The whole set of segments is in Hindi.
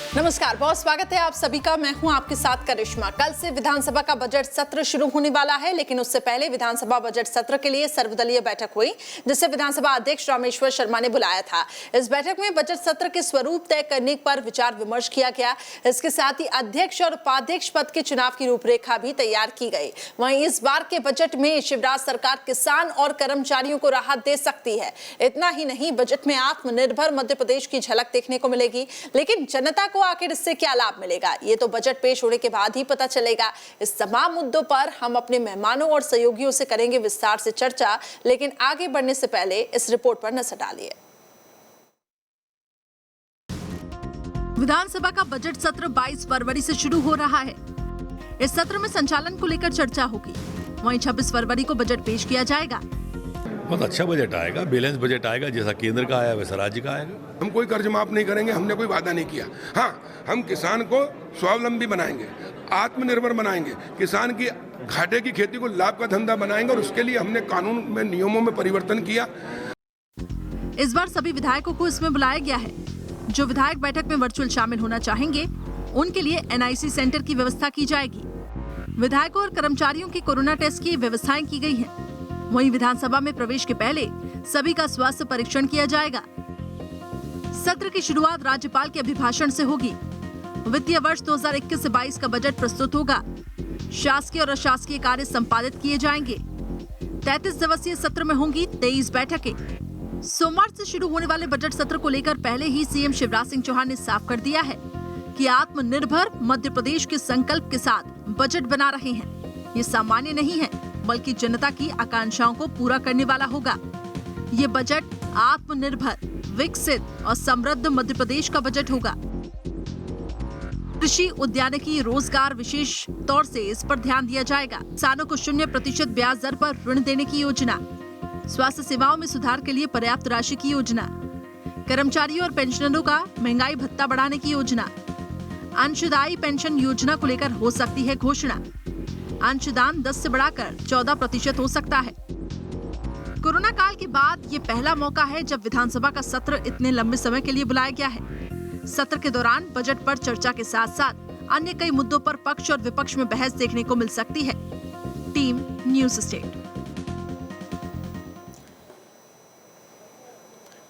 नमस्कार, बहुत स्वागत है आप सभी का। मैं हूं आपके साथ करिश्मा। कल से विधानसभा का बजट सत्र शुरू होने वाला है, लेकिन उससे पहले विधानसभा बजट सत्र के लिए सर्वदलीय बैठक हुई, जिसे विधानसभा अध्यक्ष रामेश्वर शर्मा ने बुलाया था। इस बैठक में बजट सत्र के स्वरूप तय करने पर विचार विमर्श किया गया। इसके साथ ही अध्यक्ष और उपाध्यक्ष पद के चुनाव की रूपरेखा भी तैयार की गई। वहीं इस बार के बजट में शिवराज सरकार किसान और कर्मचारियों को राहत दे सकती है। इतना ही नहीं, बजट में आत्मनिर्भर मध्य प्रदेश की झलक देखने को मिलेगी। लेकिन जनता को आखिर इससे क्या लाभ मिलेगा, ये तो बजट पेश होने के बाद ही पता चलेगा। इस तमाम मुद्दों पर हम अपने मेहमानों और सहयोगियों से करेंगे विस्तार से चर्चा, लेकिन आगे बढ़ने से पहले इस रिपोर्ट पर नजर डालिए। विधानसभा का बजट सत्र 22 फरवरी से शुरू हो रहा है। इस सत्र में संचालन को लेकर चर्चा होगी। वहीं 26 फरवरी को बजट पेश किया जाएगा। बहुत अच्छा बजट आएगा, बैलेंस बजट आएगा, जैसा केंद्र का आया वैसा राज्य का आएगा। हम कोई कर्ज माफ नहीं करेंगे, हमने कोई वादा नहीं किया। हाँ, हम किसान को स्वावलंबी बनाएंगे, आत्मनिर्भर बनाएंगे, किसान की घाटे की खेती को लाभ का धंधा बनाएंगे, और उसके लिए हमने कानून में नियमों में परिवर्तन किया। इस बार सभी विधायकों को इसमें बुलाया गया है। जो विधायक बैठक में वर्चुअल शामिल होना चाहेंगे, उनके लिए NIC सेंटर की व्यवस्था की जाएगी। विधायकों और कर्मचारियों की कोरोना टेस्ट की व्यवस्थाएं की गई है। वहीं विधानसभा में प्रवेश के पहले सभी का स्वास्थ्य परीक्षण किया जाएगा। सत्र की शुरुआत राज्यपाल के अभिभाषण से होगी। वित्तीय वर्ष 2021 से 22 का बजट प्रस्तुत होगा। शासकीय और अशासकीय कार्य संपादित किए जाएंगे। 33 दिवसीय सत्र में होंगी 23 बैठकें। सोमवार से शुरू होने वाले बजट सत्र को लेकर पहले ही सीएम शिवराज सिंह चौहान ने साफ कर दिया है कि आत्मनिर्भर मध्य प्रदेश के संकल्प के साथ बजट बना रहे हैं। ये सामान्य नहीं है, बल्कि जनता की आकांक्षाओं को पूरा करने वाला होगा। ये बजट आत्मनिर्भर, विकसित और समृद्ध मध्य प्रदेश का बजट होगा। कृषि, उद्यानिकी, रोजगार विशेष तौर से इस पर ध्यान दिया जाएगा। किसानों को 0% ब्याज दर पर ऋण देने की योजना, स्वास्थ्य सेवाओं में सुधार के लिए पर्याप्त राशि की योजना, कर्मचारियों और पेंशनरों का महंगाई भत्ता बढ़ाने की योजना, अंशदायी पेंशन योजना को लेकर हो सकती है घोषणा। अंशदान 10 से बढ़ाकर 14% हो सकता है। कोरोना काल के बाद ये पहला मौका है जब विधानसभा का सत्र इतने लंबे समय के लिए बुलाया गया है। सत्र के दौरान बजट पर चर्चा के साथ साथ अन्य कई मुद्दों पर पक्ष और विपक्ष में बहस देखने को मिल सकती है। Team news state.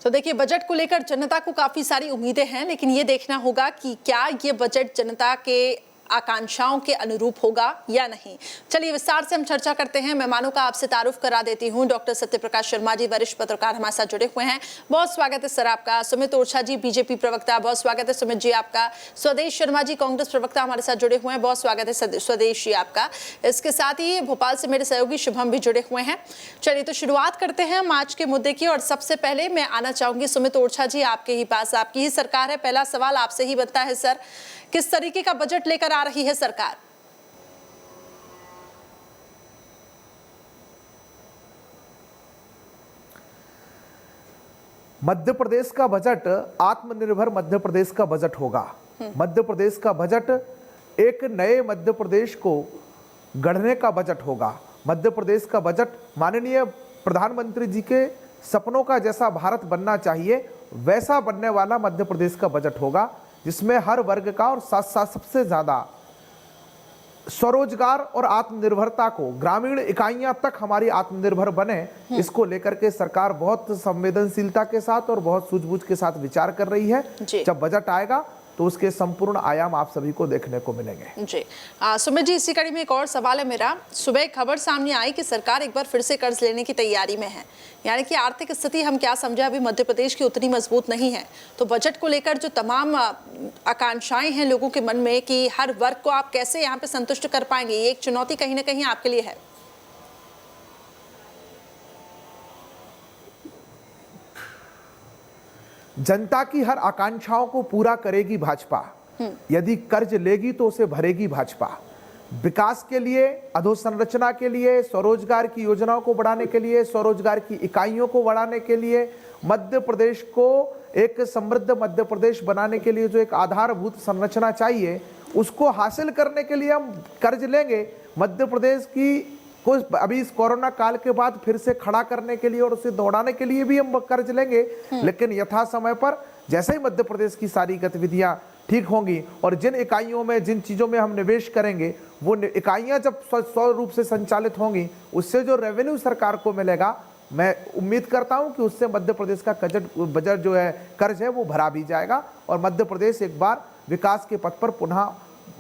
तो देखिए, बजट को लेकर जनता को काफी सारी उम्मीदें हैं, लेकिन ये देखना होगा कि क्या ये बजट जनता के आकांक्षाओं के अनुरूप होगा या नहीं। चलिए विस्तार से हम चर्चा करते हैं। मेहमानों का आपसे तारुफ करा देती हूं। डॉक्टर सत्यप्रकाश शर्मा जी, वरिष्ठ पत्रकार, हमारे साथ जुड़े हुए हैं। बहुत स्वागत है सर आपका। सुमित ओरछा जी, बीजेपी प्रवक्ता, बहुत स्वागत है सुमित जी आपका। स्वदेश शर्मा जी, कांग्रेस प्रवक्ता, हमारे साथ जुड़े हुए हैं। बहुत स्वागत है स्वदेश जी आपका। इसके साथ ही भोपाल से मेरे सहयोगी शुभम भी जुड़े हुए हैं। चलिए तो शुरुआत करते हैं हम आज के मुद्दे की, और सबसे पहले मैं आना चाहूंगी सुमित ओरछा जी आपके ही पास। आपकी ही सरकार है, पहला सवाल आपसे ही बनता है सर, किस तरीके का बजट लेकर आ रही है सरकार? मध्य प्रदेश का बजट आत्मनिर्भर मध्य प्रदेश का बजट होगा। मध्य प्रदेश का बजट एक नए मध्य प्रदेश को गढ़ने का बजट होगा। मध्य प्रदेश का बजट माननीय प्रधानमंत्री जी के सपनों का जैसा भारत बनना चाहिए वैसा बनने वाला मध्य प्रदेश का बजट होगा, जिसमें हर वर्ग का और साथ साथ सबसे ज्यादा स्वरोजगार और आत्मनिर्भरता को, ग्रामीण इकाइयां तक हमारी आत्मनिर्भर बने, इसको लेकर के सरकार बहुत संवेदनशीलता के साथ और बहुत सूझबूझ के साथ विचार कर रही है। जब बजट आएगा तो उसके संपूर्ण आयाम आप सभी को देखने को मिलेंगे। जी सुमित जी, इसी कड़ी में एक और सवाल है मेरा। सुबह खबर सामने आई कि सरकार एक बार फिर से कर्ज लेने की तैयारी में है, यानी कि आर्थिक स्थिति हम क्या समझे अभी मध्य प्रदेश की उतनी मजबूत नहीं है। तो बजट को लेकर जो तमाम आकांक्षाएं हैं लोगों के मन में कि हर वर्ग को आप कैसे यहाँ पे संतुष्ट कर पाएंगे, ये एक चुनौती कहीं ना कहीं आपके लिए है। जनता की हर आकांक्षाओं को पूरा करेगी भाजपा। यदि कर्ज लेगी तो उसे भरेगी भाजपा। विकास के लिए, अधोसंरचना के लिए, स्वरोजगार की योजनाओं को बढ़ाने के लिए, स्वरोजगार की इकाइयों को बढ़ाने के लिए, मध्य प्रदेश को एक समृद्ध मध्य प्रदेश बनाने के लिए जो एक आधारभूत संरचना चाहिए, उसको हासिल करने के लिए हम कर्ज लेंगे। मध्य प्रदेश की को अभी इस कोरोना काल के बाद फिर से खड़ा करने के लिए और उसे दौड़ाने के लिए भी हम कर्ज लेंगे, लेकिन यथा समय पर जैसे ही मध्य प्रदेश की सारी गतिविधियां ठीक होंगी और जिन इकाइयों में जिन चीज़ों में हम निवेश करेंगे वो इकाइयां जब सौ रूप से संचालित होंगी उससे जो रेवेन्यू सरकार को मिलेगा, मैं उम्मीद करता हूं कि उससे मध्य प्रदेश का बजट जो है कर्ज है वो भरा भी जाएगा और मध्य प्रदेश एक बार विकास के पथ पर पुनः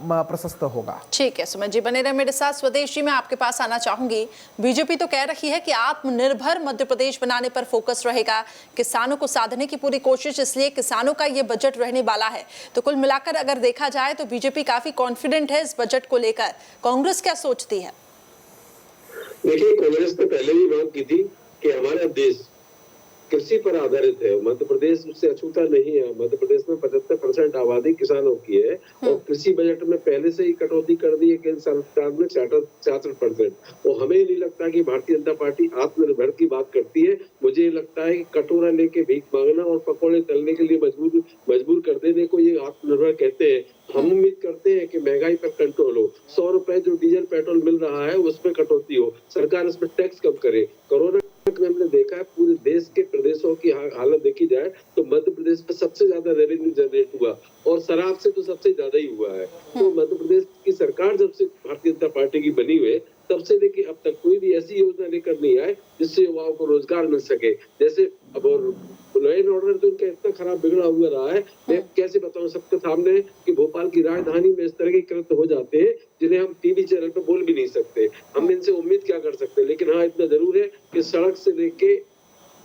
प्रशस्त होगा। ठीक है सुमित जी, बने रहे मेरे साथ। स्वदेश जी, मैं आपके पास आना चाहूंगी। बीजेपी तो कह रही है कि आत्मनिर्भर मध्य प्रदेश बनाने पर फोकस रहेगा, किसानों को साधने की पूरी कोशिश, इसलिए किसानों का ये बजट रहने वाला है। तो कुल मिलाकर अगर देखा जाए तो बीजेपी काफी कॉन्फिडेंट है इस बजट को लेकर। कांग्रेस क्या सोचती है? देखिए, कांग्रेस ने पहले भी बात की थी कि हमारा देश कृषि पर आधारित है, मध्य प्रदेश उससे अछूता नहीं है। मध्य प्रदेश में 75% आबादी किसानों की है और कृषि बजट में पहले से ही कटौती कर दी है केंद्र सरकार ने 66%। और हमें नहीं लगता कि भारतीय जनता पार्टी आत्मनिर्भर की बात करती है। मुझे ये लगता है कि कटोरा लेके भीख मांगना और पकौड़े तलने के लिए मजबूर कर देने को ये आत्मनिर्भर कहते हैं। हम उम्मीद करते हैं कि महंगाई पर कंट्रोल हो, 100 रुपए जो डीजल पेट्रोल मिल रहा है उसमें कटौती हो, सरकार इसमें टैक्स कम करे। कोरोना में हमने देखा है पूरे देश के प्रदेशों की हालत देखी जाए तो मध्य प्रदेश में सबसे ज्यादा रेवेन्यू जनरेट हुआ और शराब से तो सबसे ज्यादा ही हुआ है। तो मध्य प्रदेश की सरकार जब से भारतीय जनता पार्टी की बनी हुई तब से देखिए अब तक कोई भी ऐसी योजना लेकर नहीं आए जिससे युवाओं को रोजगार मिल सके। जैसे अब लॉ एंड ऑर्डर तो इनका इतना खराब बिगड़ा हुआ रहा है, मैं कैसे बताऊं सबके सामने कि भोपाल की राजधानी में इस तरह के कृत्य हो जाते हैं जिन्हें हम टीवी चैनल पर बोल भी नहीं सकते। हम इनसे उम्मीद क्या कर सकते हैं, लेकिन हाँ इतना जरूर है कि सड़क से लेके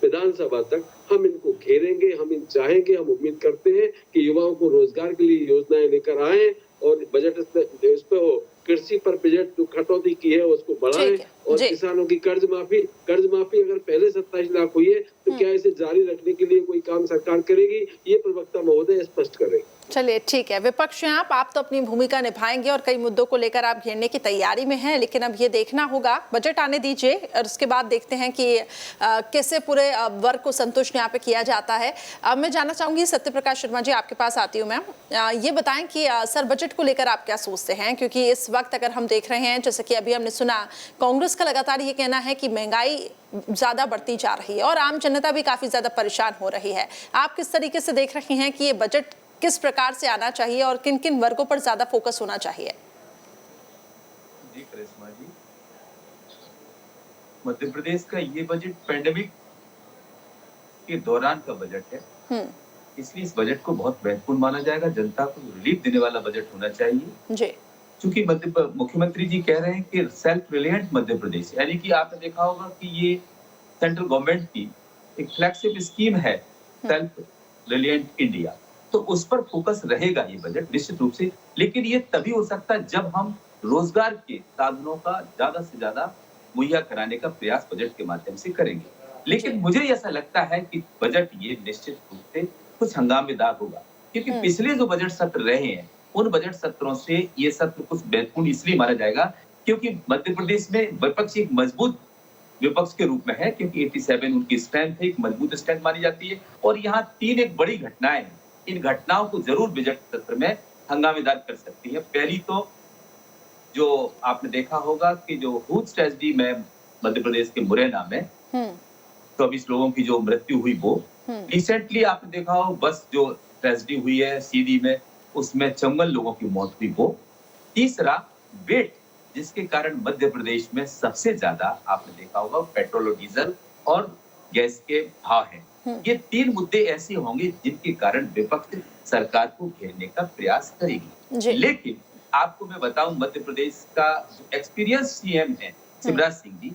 विधानसभा तक हम इनको घेरेंगे, हम इन चाहेंगे, हम उम्मीद करते हैं कि युवाओं को रोजगार के लिए योजनाएं लेकर आए और बजट इस पे हो, कृषि पर बजट जो कटौती की है उसको बढ़ाएं और किसानों की कर्ज माफी अगर पहले 27 लाख हुई है तो क्या इसे जारी रखने के लिए कोई काम सरकार करेगी, ये प्रवक्ता महोदय स्पष्ट करें। चलिए ठीक है, विपक्ष हैं आप तो अपनी भूमिका निभाएंगे और कई मुद्दों को लेकर आप घेरने की तैयारी में हैं, लेकिन अब ये देखना होगा, बजट आने दीजिए और उसके बाद देखते हैं कि कैसे पूरे वर्ग को संतुष्ट यहाँ पे किया जाता है। अब मैं जानना चाहूंगी सत्य प्रकाश शर्मा जी, आपके पास आती हूँ मैम, ये बताएं कि सर बजट को लेकर आप क्या सोचते हैं, क्योंकि इस वक्त अगर हम देख रहे हैं जैसे कि अभी हमने सुना कांग्रेस का लगातार ये कहना है कि महंगाई ज्यादा बढ़ती जा रही है और आम जनता भी काफी ज्यादा परेशान हो रही है। आप किस तरीके से देख रहे हैं कि ये बजट किस प्रकार से आना चाहिए और किन किन वर्गों पर ज्यादा फोकस होना चाहिए? जी करिश्मा जी, मध्य प्रदेश का ये बजट पैंडेमिक के दौरान का बजट है, इसलिए इस बजट को बहुत महत्वपूर्ण माना जाएगा। जनता को रिलीफ देने वाला बजट होना चाहिए जी, क्योंकि मुख्यमंत्री जी कह रहे हैं कि सेल्फ रिलायंट मध्य प्रदेश, यानी कि आपने देखा होगा कि ये सेंट्रल गवर्नमेंट की एक फ्लैगशिप स्कीम है सेल्फ रिलायंट इंडिया, तो उस पर फोकस रहेगा ये बजट निश्चित रूप से। लेकिन ये तभी हो सकता है जब हम रोजगार के साधनों का ज्यादा से ज्यादा मुहैया कराने का प्रयास बजट के माध्यम से करेंगे। लेकिन मुझे ऐसा लगता है कि बजट ये निश्चित रूप से कुछ हंगामेदार होगा, क्योंकि पिछले जो बजट सत्र रहे हैं उन बजट सत्रों से ये सत्र कुछ महत्वपूर्ण इसलिए माना जाएगा क्योंकि मध्य प्रदेश में विपक्ष एक मजबूत विपक्ष के रूप में है, क्योंकि 87 उनकी स्ट्रेंथ है, एक मजबूत स्ट्रेंथ मानी जाती है। और यहाँ 3 एक बड़ी घटनाएं हैं, इन घटनाओं को जरूर बजट सत्र में हंगामेदार कर सकती है। पहली तो जो आपने देखा होगा कि जो हूथ ट्रेजेडी में मध्य प्रदेश के मुरैना में 24 लोगों की जो मृत्यु हुई, वो रिसेंटली आपने देखा हो बस जो ट्रेजेडी हुई है सीधी में, उसमें 54 लोगों की मौत हुई वो। तीसरा वेट, जिसके कारण मध्य प्रदेश में सबसे ज्यादा आपने देखा होगा पेट्रोल और डीजल और गैस के भाव हैं। ये 3 मुद्दे ऐसे होंगे जिनके कारण विपक्ष सरकार को घेरने का प्रयास करेगी। लेकिन आपको मैं बताऊं, मध्य प्रदेश का जो एक्सपीरियंस सीएम है शिवराज सिंह जी,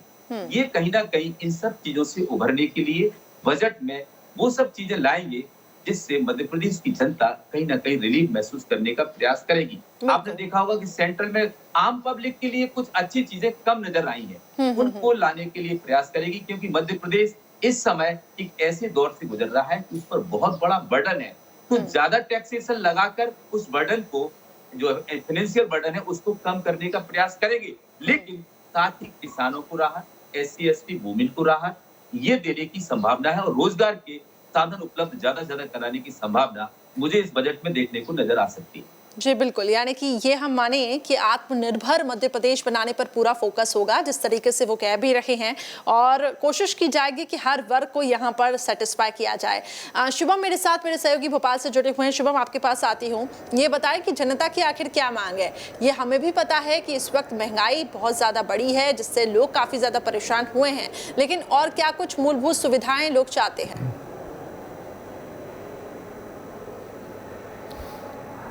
ये कहीं ना कहीं इन सब चीजों से उभरने के लिए बजट में वो सब चीजें लाएंगे जिससे मध्य प्रदेश की जनता कहीं ना कहीं रिलीफ महसूस करने का प्रयास करेगी। आपने देखा होगा कि सेंट्रल में आम पब्लिक के लिए कुछ अच्छी चीजें कम नजर आई हैं, उनको लाने के लिए प्रयास करेगी, क्योंकि मध्य प्रदेश इस समय एक ऐसे दौर से गुजर रहा है कि उस पर बहुत बड़ा बर्डन है। कुछ ज्यादा टैक्सेशन लगाकर उस बर्डन को, जो फाइनेंशियल बर्डन है, उसको कम करने का प्रयास करेगी। लेकिन साथ ही किसानों को राहत, SC ST वुमेन को राहत ये देने की संभावना है और रोजगार के साधन उपलब्ध ज्यादा से ज्यादा कराने की संभावना मुझे इस बजट में देखने को नजर आ सकती है। जी बिल्कुल, यानी कि ये हम माने कि आत्मनिर्भर मध्य प्रदेश बनाने पर पूरा फोकस होगा, जिस तरीके से वो कह भी रहे हैं, और कोशिश की जाएगी कि हर वर्ग को यहाँ पर सेटिस्फाई किया जाए। शुभम मेरे साथ मेरे सहयोगी भोपाल से जुड़े हुए हैं। शुभम, आपके पास आती हूँ, ये बताएं कि जनता की आखिर क्या मांग है। ये हमें भी पता है कि इस वक्त महंगाई बहुत ज़्यादा बढ़ी है, जिससे लोग काफ़ी ज़्यादा परेशान हुए हैं, लेकिन और क्या कुछ मूलभूत सुविधाएं लोग चाहते हैं?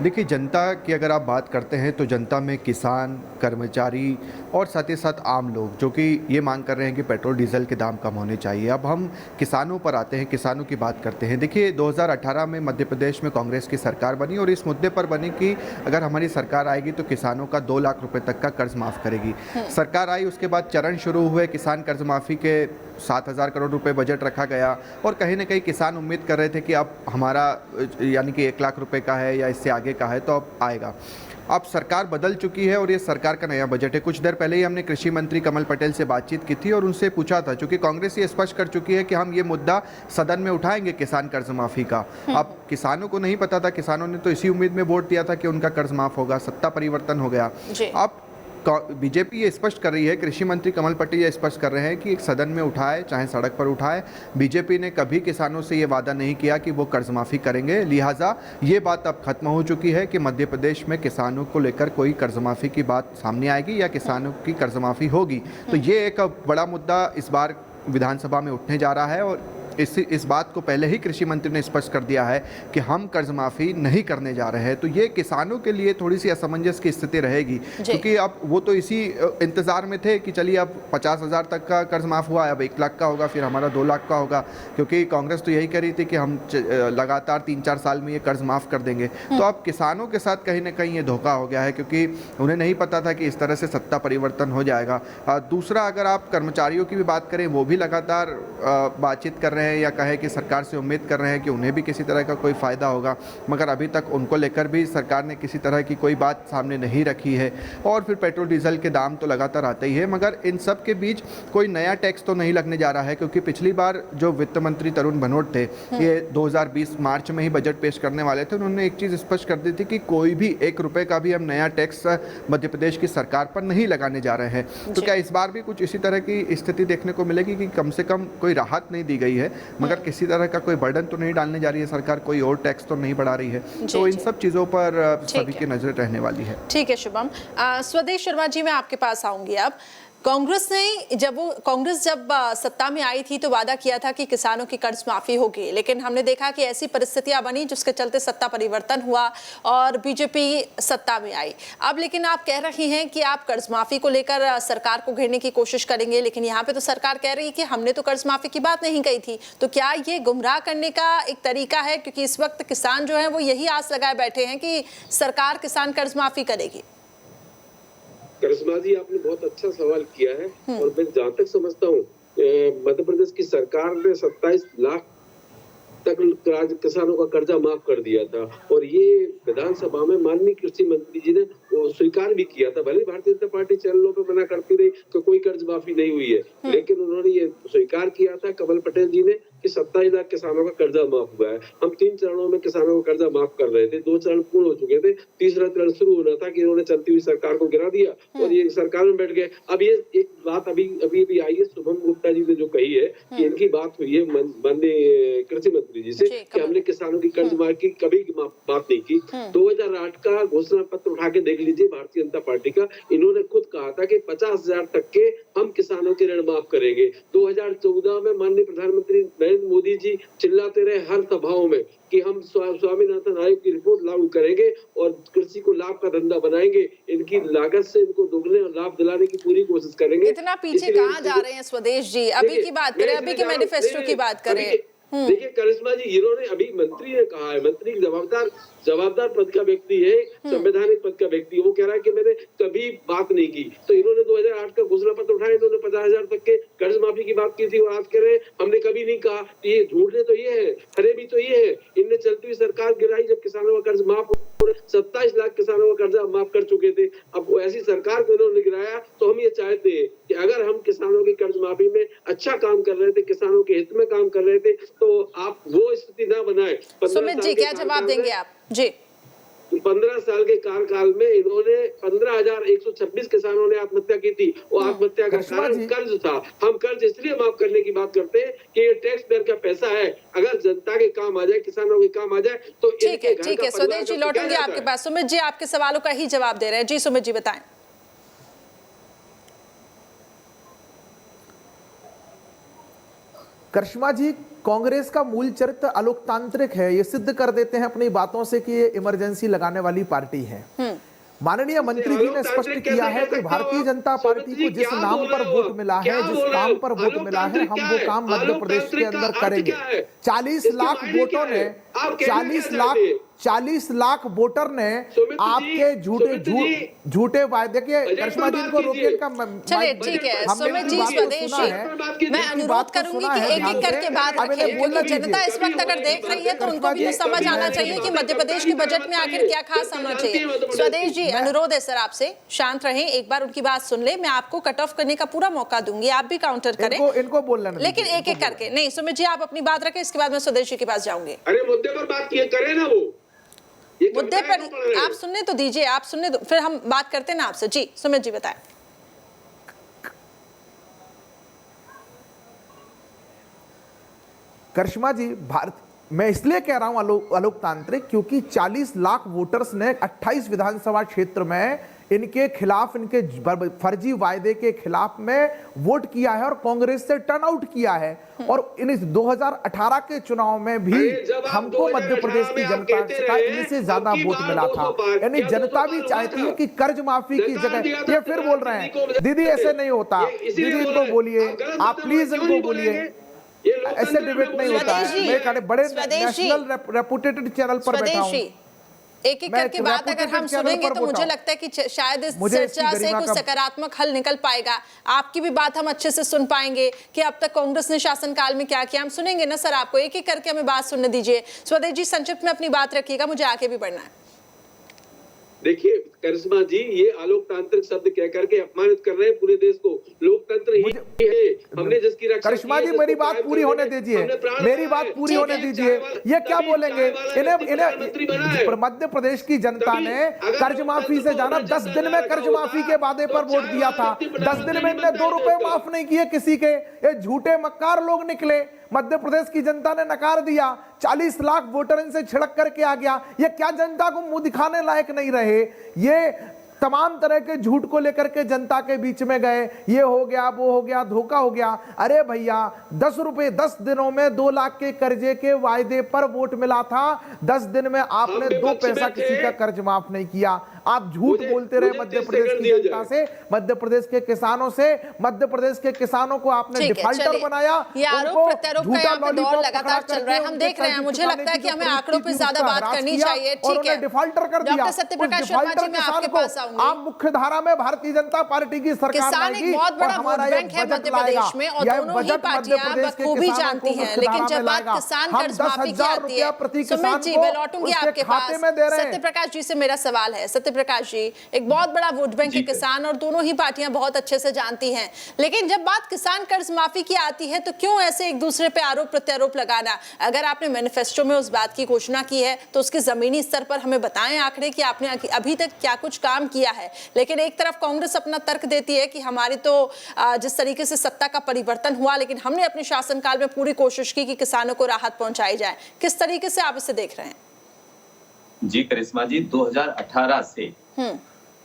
देखिए, जनता की अगर आप बात करते हैं तो जनता में किसान, कर्मचारी और साथ ही साथ आम लोग जो कि ये मांग कर रहे हैं कि पेट्रोल डीजल के दाम कम होने चाहिए। अब हम किसानों पर आते हैं, किसानों की बात करते हैं। देखिए, 2018 में मध्य प्रदेश में कांग्रेस की सरकार बनी और इस मुद्दे पर बनी कि अगर हमारी सरकार आएगी तो किसानों का 2 लाख रुपये तक का कर्ज माफ़ करेगी। सरकार आई, उसके बाद चरण शुरू हुए, किसान कर्ज माफ़ी के 7,000 करोड़ रुपए बजट रखा गया और कहीं ना कहीं किसान उम्मीद कर रहे थे कि अब हमारा यानी कि 1 लाख रुपए का है या इससे आगे का है तो अब आएगा। अब सरकार बदल चुकी है और ये सरकार का नया बजट है। कुछ देर पहले ही हमने कृषि मंत्री कमल पटेल से बातचीत की थी और उनसे पूछा था, चूंकि कांग्रेस ये स्पष्ट कर चुकी है कि हम ये मुद्दा सदन में उठाएंगे किसान कर्ज माफ़ी का। अब किसानों को नहीं पता था, किसानों ने तो इसी उम्मीद में वोट दिया था कि उनका कर्ज माफ़ होगा, सत्ता परिवर्तन हो गया। अब बीजेपी ये स्पष्ट कर रही है, कृषि मंत्री कमल पटेल ये स्पष्ट कर रहे हैं कि एक सदन में उठाए चाहे सड़क पर उठाए, बीजेपी ने कभी किसानों से ये वादा नहीं किया कि वो कर्ज माफ़ी करेंगे। लिहाजा ये बात अब खत्म हो चुकी है कि मध्य प्रदेश में किसानों को लेकर कोई कर्ज माफ़ी की बात सामने आएगी या किसानों की कर्ज माफ़ी होगी। तो ये एक बड़ा मुद्दा इस बार विधानसभा में उठने जा रहा है और इस बात को पहले ही कृषि मंत्री ने स्पष्ट कर दिया है कि हम कर्ज माफ़ी नहीं करने जा रहे हैं। तो ये किसानों के लिए थोड़ी सी असमंजस की स्थिति रहेगी, क्योंकि अब वो तो इसी इंतज़ार में थे कि चलिए अब 50,000 तक का कर्ज माफ़ हुआ है, अब 1 लाख का होगा, फिर हमारा 2 लाख का होगा, क्योंकि कांग्रेस तो यही कह रही थी कि हम लगातार 3-4 साल में ये कर्ज माफ़ कर देंगे। तो अब किसानों के साथ कहीं ना कहीं ये धोखा हो गया है, क्योंकि उन्हें नहीं पता था कि इस तरह से सत्ता परिवर्तन हो जाएगा। दूसरा, अगर आप कर्मचारियों की भी बात करें, वो भी लगातार बातचीत कर रहे हैं या कहे कि सरकार से उम्मीद कर रहे हैं कि उन्हें भी किसी तरह का कोई फ़ायदा होगा, मगर अभी तक उनको लेकर भी सरकार ने किसी तरह की कोई बात सामने नहीं रखी है। और फिर पेट्रोल डीजल के दाम तो लगातार आते ही है, मगर इन सब के बीच कोई नया टैक्स तो नहीं लगने जा रहा है, क्योंकि पिछली बार जो वित्त मंत्री तरुण भनोट थे, ये 2020 मार्च में ही बजट पेश करने वाले थे, उन्होंने एक चीज़ स्पष्ट कर दी थी कि कोई भी 1 रुपये का भी हम नया टैक्स मध्य प्रदेश की सरकार पर नहीं लगाने जा रहे हैं। तो क्या इस बार भी कुछ इसी तरह की स्थिति देखने को मिलेगी कि कम से कम कोई राहत नहीं दी गई है, मगर किसी तरह का कोई बर्डन तो नहीं डालने जा रही है सरकार, कोई और टैक्स तो नहीं बढ़ा रही है? तो इन सब चीज़ों पर सभी की नजर रहने वाली है। ठीक है शुभम। स्वदेश शर्मा जी, मैं आपके पास आऊंगी। अब कांग्रेस जब सत्ता में आई थी तो वादा किया था कि किसानों की कर्ज माफी होगी, लेकिन हमने देखा कि ऐसी परिस्थितियां बनी जिसके चलते सत्ता परिवर्तन हुआ और बीजेपी सत्ता में आई। अब लेकिन आप कह रही हैं कि आप कर्ज माफी को लेकर सरकार को घेरने की कोशिश करेंगे, लेकिन यहाँ पे तो सरकार कह रही है कि हमने तो कर्ज माफी की बात नहीं कही थी। तो क्या ये गुमराह करने का एक तरीका है? क्योंकि इस वक्त किसान जो है वो यही आस लगाए बैठे हैं कि सरकार किसान कर्ज माफी करेगी। करिश्मा जी, आपने बहुत अच्छा सवाल किया है और मैं जहाँ तक समझता हूँ मध्य प्रदेश की सरकार ने 27 लाख तक किसानों का कर्जा माफ कर दिया था और ये विधानसभा में माननीय कृषि मंत्री जी ने वो स्वीकार भी किया था। भले भारतीय जनता पार्टी चैनलों पे मना करती रही कि कोई कर्ज माफी नहीं हुई है, लेकिन उन्होंने ये स्वीकार किया था कमल पटेल जी ने कि 27 लाख किसानों का कर्जा माफ हुआ है। हम 3 चरणों में किसानों का कर्जा माफ कर रहे थे, 2 चरण पूर्ण हो चुके थे, तीसरा चरण शुरू होना था कि इन्होंने चलती हुई सरकार को गिरा दिया और ये सरकार में बैठ गए। अब ये एक बात अभी आई है, शुभम गुप्ता जी ने जो कही है कि इनकी बात हुई है माननीय कृषि मंत्री जी से कि हमने किसानों की कर्ज माफी की कभी बात नहीं की। 2008 का घोषणा पत्र उठा के देख लीजिए भारतीय जनता पार्टी का, इन्होंने खुद कहा था कि 50,000 तक के हम किसानों के ऋण माफ करेंगे। 2014 में माननीय प्रधानमंत्री नरेंद्र मोदी जी चिल्लाते रहे हर सभाओं में कि हम स्वामीनाथन आयोग की रिपोर्ट लागू करेंगे और कृषि को लाभ का धंधा बनाएंगे, इनकी लागत से इनको दोगुने लाभ दिलाने की पूरी कोशिश करेंगे। इतना पीछे कहाँ जा रहे हैं स्वदेश जी? अभी की बात करें, अभी के मैनिफेस्टो की बात करें। देखिए करिश्मा जी, इन्होंने अभी मंत्री ने कहा है, मंत्री जवाबदार पद का व्यक्ति है, संवैधानिक पद का व्यक्ति है, वो कह रहा है कि मैंने कभी बात नहीं की। तो इन्होंने 2008 का घोषणा पत्र उठाया, इन्होंने 50,000 तक के कर्ज माफी की बात की थी और आज कह रहे हैं हमने कभी नहीं कहा। ये झूठे तो ये है, खरे भी तो ये है। इनने चलती हुई सरकार गिराई जब किसानों का कर्ज माफ, 27 लाख किसानों का कर्जा माफ कर चुके थे। अब ऐसी सरकार को इन्होंने गिराया। तो हम ये चाहते हैं कि अगर हम किसानों की कर्ज माफी में अच्छा काम कर रहे थे, किसानों के हित में काम कर रहे थे, तो आप वो स्थिति ना बनाए। सुमित जी, क्या जवाब देंगे आप? जी 15 साल के कार्यकाल में इन्होंने 15,126 किसानों ने आत्महत्या की थी। वो आत्महत्या का कारण कर्ज था। हम कर्ज इसलिए माफ करने की बात करते हैं कि ये टैक्स पेयर का पैसा है, अगर जनता के काम आ जाए, किसानों के काम आ जाए तो ठीक है स्वदेश जी, लौटूंगी आपके पास। सुमित जी आपके सवालों का ही जवाब दे रहे हैं। जी सुमित जी बताएं। करिश्मा जी, कांग्रेस का मूल चरित्र अलोकतांत्रिक है, ये सिद्ध कर देते हैं अपनी बातों से कि ये इमरजेंसी लगाने वाली पार्टी है। माननीय मंत्री जी ने स्पष्ट किया है कि भारतीय जनता पार्टी को जिस नाम पर वोट मिला है, जिस काम पर वोट मिला है, हम वो काम मध्य प्रदेश के अंदर करेंगे। 40 लाख वोटों ने 40 लाख वोटर ने आपके झूठे वायदे के, करिश्मा जी को रोकिए का। चलिए ठीक है सुमित जी, स्वदेश जी, मैं अनुरोध करूंगी कि एक एक करके बात रखें, क्योंकि जनता इस वक्त अगर देख रही है तो उनको भी समझ आना चाहिए कि मध्य प्रदेश के बजट में आखिर क्या खास होना चाहिए। स्वदेश जी अनुरोध है सर आपसे, शांत रहें, एक बार उनकी बात सुन ले। मैं आपको कट ऑफ करने का पूरा मौका दूंगी, आप भी काउंटर करें, इनको बोलना लेकिन एक एक करके नहीं। सुमित जी आप अपनी बात रखें, इसके बाद मैं स्वदेश जी के पास जाऊंगी। अरे मुद्दे पर बात करें ना, वो मुद्दे पर आप सुनने तो दीजिए, आप सुनने तो फिर हम बात करते हैं ना आपसे। जी सुमित जी बताएं। करिश्मा जी, मैं इसलिए कह रहा हूं अलोकतांत्रिक, क्योंकि 40 लाख वोटर्स ने 28 विधानसभा क्षेत्र में इनके खिलाफ, इनके फर्जी वायदे के खिलाफ में वोट किया है और कांग्रेस से टर्न आउट किया है। और इन 2018 के चुनाव में भी हमको मध्य प्रदेश की जनता का इनसे ज्यादा वोट मिला था। यानी जनता भी चाहती है कि कर्ज माफी की जगह, ये फिर बोल रहे हैं दीदी ऐसे नहीं होता, दीदी इनको बोलिए, आप प्लीज इनको बोलिए, ऐसे डिबेट नहीं होता है। मैं बड़े नेशनल रेपुटेटेड चैनल पर बैठा हूं। एक एक करके बात अगर हम सुनेंगे तो मुझे लगता है कि शायद इस चर्चा से कुछ सकारात्मक हल निकल पाएगा। आपकी भी बात हम अच्छे से सुन पाएंगे कि अब तक कांग्रेस ने शासनकाल में क्या किया, हम सुनेंगे ना सर आपको। एक एक करके हमें बात सुनने दीजिए। स्वदेश जी संक्षिप्त में अपनी बात रखिएगा, मुझे आगे भी बढ़ना है। देखिए करिश्मा जी, ये आलोकतांत्रिक शब्द कह करके अपमानित कर रहे हैं पूरे देश को। लोकतंत्र ही है, हमने जिसकी रक्षा। करिश्मा जी मेरी बात पूरी होने दीजिए, मेरी बात पूरी होने दीजिए। ये क्या बोलेंगे? इन्हें मध्य प्रदेश की जनता ने कर्ज माफी से जाना, 10 दिन में कर्ज माफी के वादे पर वोट दिया था। 10 दिन में इनने 2 रुपए माफ नहीं किए किसी के। ये झूठे मक्कार लोग निकले, मध्य प्रदेश की जनता ने नकार दिया। 40 लाख वोटर इनसे छिड़क करके आ गया। ये क्या जनता को मुंह दिखाने लायक नहीं रहे? ये तमाम तरह के झूठ को लेकर के जनता के बीच में गए, ये हो गया, वो हो गया, धोखा हो गया। अरे भैया 10 रुपए 10 दिनों में 2 लाख के कर्जे के वायदे पर वोट मिला था। 10 दिन में आपने 2 पैसा किसी का कर्ज माफ नहीं किया। आप झूठ बोलते रहे मध्य प्रदेश की जनता से, मध्य प्रदेश के किसानों से। मध्य प्रदेश के किसानों को आपने डिफाल्टर बनाया। लगातार चल रहा है, हम देख रहे हैं। मुझे लगता है कि हमें आंकड़ों पे ज्यादा बात करनी चाहिए। ठीक है, डिफाल्टर कर दिया। डॉक्टर सत्यप्रकाश शर्मा जी, मैं आपके पास आऊंगी। आप मुख्य धारा में भारतीय जनता पार्टी की सरकार किसान एक बहुत बड़ा वोट बैंक है मध्य प्रदेश में और दोनों ही पार्टियां बखूबी जानती हैं। लेकिन जब बात किसान कर्ज माफी की आती है, सुमित जी मैं लौटूंगी आपके पास। सत्यप्रकाश जी से मेरा सवाल है। सत्यप्रकाश जी, एक बहुत बड़ा वोट बैंक है किसान और दोनों ही पार्टियां बहुत अच्छे से जानती हैं। लेकिन जब बात किसान कर्ज माफी की आती है तो क्यों ऐसे एक दूसरे पे आरोप प्रत्यारोप लगाना? अगर आपने मैनिफेस्टो में उस बात की घोषणा की है तो उसके जमीनी स्तर पर हमें बताएं आंकड़े कि आपने अभी तक क्या कुछ काम किया है। लेकिन एक तरफ कांग्रेस अपना तर्क देती है कि हमारी तो जिस तरीके से सत्ता का परिवर्तन हुआ, लेकिन हमने अपने शासनकाल में पूरी कोशिश की कि किसानों को राहत पहुंचाई जाए। किस तरीके से आप इसे देख रहे हैं? जी करिश्मा जी, 2018 से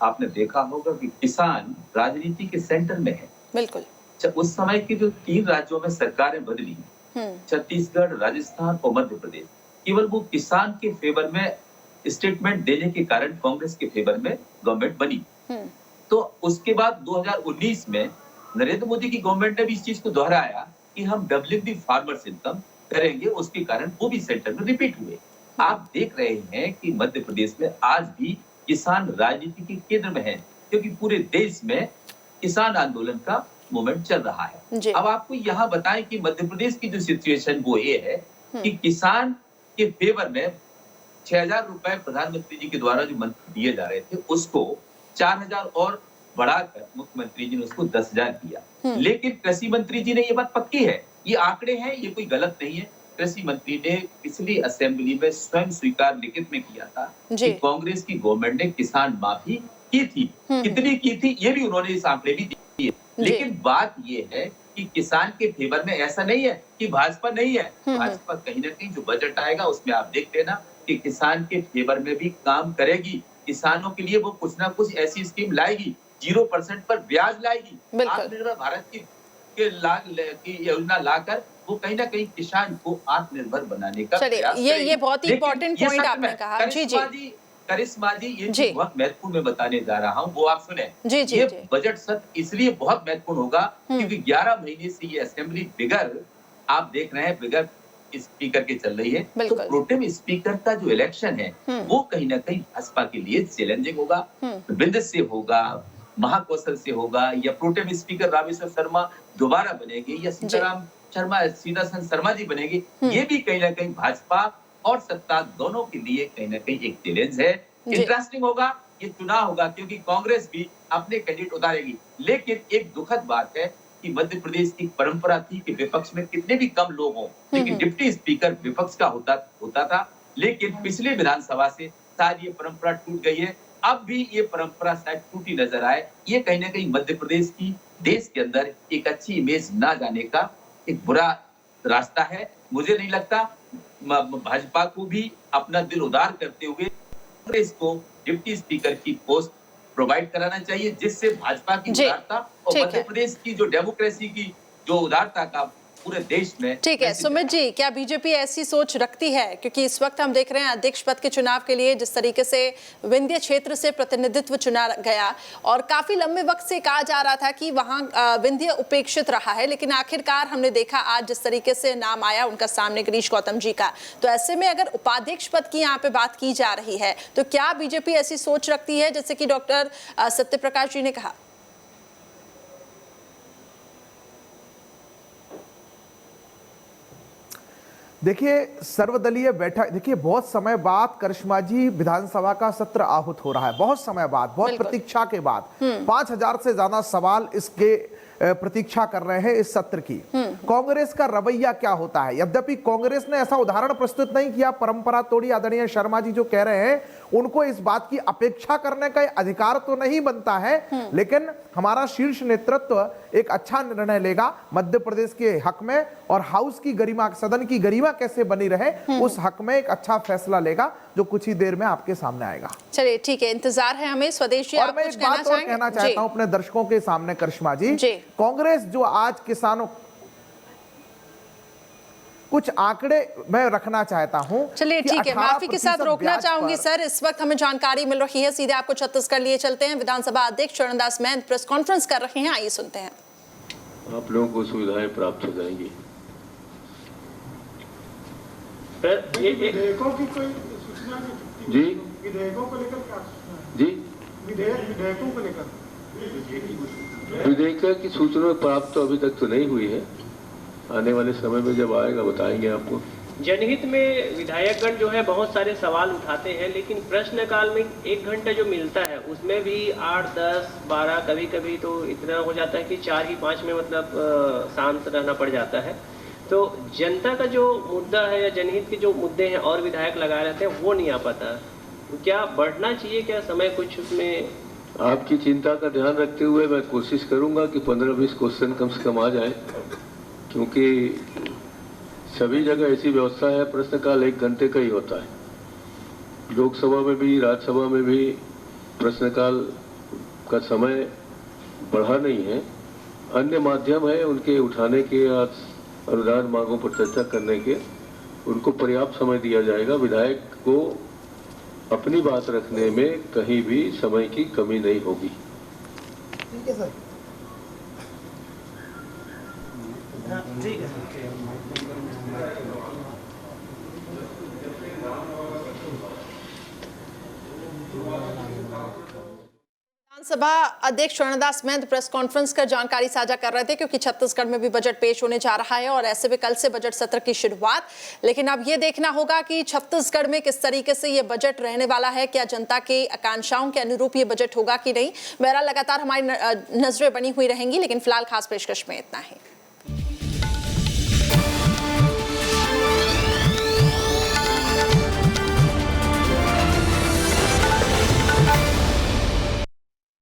आपने देखा होगा कि किसान राजनीति के सेंटर में है। बिल्कुल। उस समय की जो 3 राज्यों में सरकारें बदली, छत्तीसगढ़, राजस्थान और मध्य प्रदेश, केवल वो किसान के फेवर में स्टेटमेंट देने के कारण कांग्रेस के फेवर में गवर्नमेंट बनी। तो उसके बाद 2019 में नरेंद्र मोदी की गवर्नमेंट ने भी इस चीज को दोहराया कि हम डबलिंग द फार्मर्स इनकम करेंगे, उसके कारण वो भी सेंटर में रिपीट हुए। आप देख रहे हैं कि मध्य प्रदेश में आज भी किसान राजनीति के केंद्र में है, क्योंकि पूरे देश में किसान आंदोलन का मूवमेंट चल रहा है। अब आपको यहाँ बताएं कि मध्य प्रदेश की जो सिचुएशन वो ये है कि किसान के फेवर में 6,000 रुपए प्रधानमंत्री जी के द्वारा जो मंत्री दिए जा रहे थे उसको 4,000 और बढ़ाकर मुख्यमंत्री जी ने उसको 10,000 किया। लेकिन कृषि मंत्री जी ने ये बात पक्की है, ये आंकड़े हैं, ये कोई गलत नहीं है। कृषि मंत्री ने पिछली असेंबली में स्वयं स्वीकार लिखित में किया था कि कांग्रेस की गवर्नमेंट ने किसान माफी की थी। कितनी की थी ये भी उन्होंने इस आंकड़े भी दिए। लेकिन बात ये है कि किसान के फेवर में ऐसा नहीं है कि भाजपा नहीं है। भाजपा कहीं ना कहीं जो बजट आएगा उसमें आप देख लेना कि किसान के फेवर में भी काम करेगी। किसानों के लिए वो कुछ ना कुछ ऐसी स्कीम लाएगी, 0% पर ब्याज लाएगी, आत्मनिर्भर भारत की योजना लाकर वो कहीं ना कहीं किसान को आत्मनिर्भर बनाने का प्रयास करेगी। ये बहुत ही इंपॉर्टेंट पॉइंट आपने कहा। करिश्मा जी ये बहुत महत्वपूर्ण मैं बताने जा रहा हूँ, वो आप सुने। ये बजट सत्र इसलिए बहुत महत्वपूर्ण होगा क्योंकि 11 महीने से ये असेंबली बिगर आप देख रहे हैं बिगर स्पीकर के चल रही है। तो प्रोटेम स्पीकर का जो इलेक्शन है वो कहीं ना कहीं भाजपा के लिए चैलेंजिंग होगा। बिंद से होगा, महाकौशल से होगा, या प्रोटेम स्पीकर रामेश्वर शर्मा दोबारा बनेगी या सीताराम शर्मा जी बनेगी। ये भी कहीं ना कहीं भाजपा और सत्ता दोनों के लिए कहीं ना कहीं एक चैलेंज है। इंटरेस्टिंग होगा ये चुनाव होगा क्योंकि कांग्रेस भी अपने कैंडिडेट उतारेगी। लेकिन एक दुखद बात है कि मध्य प्रदेश की परंपरा थी कि विपक्ष में कितने भी कम लोग हों, लेकिन डिप्टी स्पीकर विपक्ष का होता था। लेकिन पिछले विधानसभा से शायद ये परंपरा टूट गई है। अब भी ये परंपरा शायद टूटी नजर आए। ये कहीं ना कहीं मध्य प्रदेश की देश के अंदर एक अच्छी इमेज ना जाने का एक बुरा रास्ता है। मुझे नहीं लगता भाजपा को भी अपना दिल उदार करते हुए कांग्रेस को डिप्टी स्पीकर की पोस्ट प्रोवाइड कराना चाहिए, जिससे भाजपा की उदारता और मध्य प्रदेश की जो डेमोक्रेसी की जो उदारता का पूरे देश में। ठीक है सुमित जी, क्या बीजेपी ऐसी सोच रखती है? क्योंकि इस वक्त हम देख रहे हैं अध्यक्ष पद के चुनाव के लिए जिस तरीके से विंध्य क्षेत्र से प्रतिनिधित्व चुना गया और काफी लंबे वक्त से कहा जा रहा था कि वहां विंध्य उपेक्षित रहा है, लेकिन आखिरकार हमने देखा आज जिस तरीके से नाम आया उनका सामने गिरीश गौतम जी का। तो ऐसे में अगर उपाध्यक्ष पद की यहाँ पे बात की जा रही है तो क्या बीजेपी ऐसी सोच रखती है जैसे कि डॉक्टर सत्यप्रकाश जी ने कहा? देखिए सर्वदलीय बैठक, देखिए बहुत समय बाद करिश्मा जी विधानसभा का सत्र आहूत हो रहा है, बहुत समय बाद, बहुत प्रतीक्षा के बाद। 5000 से ज्यादा सवाल इसके प्रतीक्षा कर रहे हैं इस सत्र की। कांग्रेस का रवैया क्या होता है? यद्यपि कांग्रेस ने ऐसा उदाहरण प्रस्तुत नहीं किया, परंपरा तोड़ी आदरणीय शर्मा जी जो कह रहे हैं उनको इस बात की अपेक्षा करने का अधिकार तो नहीं बनता है, लेकिन हमारा शीर्ष नेतृत्व एक अच्छा निर्णय लेगा मध्य प्रदेश के हक में और हाउस की गरिमा, सदन की गरिमा कैसे बनी रहे उस हक में एक अच्छा फैसला लेगा जो कुछ ही देर में आपके सामने आएगा। चलिए ठीक है, इंतजार है हमें। स्वदेशी और मैं एक बात और कहना चाहता हूं अपने दर्शकों के सामने करिश्मा जी, कांग्रेस जो आज किसानों कुछ आंकड़े मैं रखना चाहता हूं। चलिए ठीक है, माफी के साथ रोकना चाहूंगी सर, इस वक्त हमें जानकारी मिल रही है, सीधे आपको छत्तीसगढ़ लिए चलते हैं। विधानसभा अध्यक्ष चरणदास महंत प्रेस कॉन्फ्रेंस कर रहे हैं, आइए सुनते हैं। आप लोगों को सुविधाएं प्राप्त हो जाएंगी। विधेयकों की कोई सूचना जी, विधेयकों को लेकर क्या जी, विधेयकों को लेकर विधेयक की सूचना प्राप्त तो अभी तक तो नहीं हुई है, आने वाले समय में जब आएगा बताएंगे आपको। जनहित में विधायकगण जो है बहुत सारे सवाल उठाते हैं, लेकिन प्रश्नकाल में 1 घंटा जो मिलता है उसमें भी 8, 10, 12 कभी कभी तो इतना हो जाता है कि 4 ही 5 में मतलब शांत रहना पड़ जाता है। तो जनता का जो मुद्दा है या जनहित के जो मुद्दे हैं और विधायक लगाए रहते हैं वो नहीं आ पाता। तो क्या बढ़ना चाहिए क्या समय कुछ उसमें? आपकी चिंता का ध्यान रखते हुए मैं कोशिश करूंगा कि 15-20 क्वेश्चन कम से कम आ जाए, क्योंकि सभी जगह ऐसी व्यवस्था है प्रश्नकाल 1 घंटे का ही होता है। लोकसभा में भी राज्यसभा में भी प्रश्नकाल का समय बढ़ा नहीं है। अन्य माध्यम है उनके उठाने के, अनुदान मांगों पर चर्चा करने के, उनको पर्याप्त समय दिया जाएगा। विधायक को अपनी बात रखने में कहीं भी समय की कमी नहीं होगी। ठीक है सर, ठीक है। विधानसभा अध्यक्ष चरणदास महंत प्रेस कॉन्फ्रेंस कर जानकारी साझा कर रहे थे, क्योंकि छत्तीसगढ़ में भी बजट पेश होने जा रहा है और ऐसे में कल से बजट सत्र की शुरुआत। लेकिन अब ये देखना होगा कि छत्तीसगढ़ में किस तरीके से ये बजट रहने वाला है, क्या जनता के आकांक्षाओं के अनुरूप ये बजट होगा कि नहीं। बहरहाल लगातार हमारी नजरें बनी हुई रहेंगी, लेकिन फिलहाल खास पेशकश में इतना ही।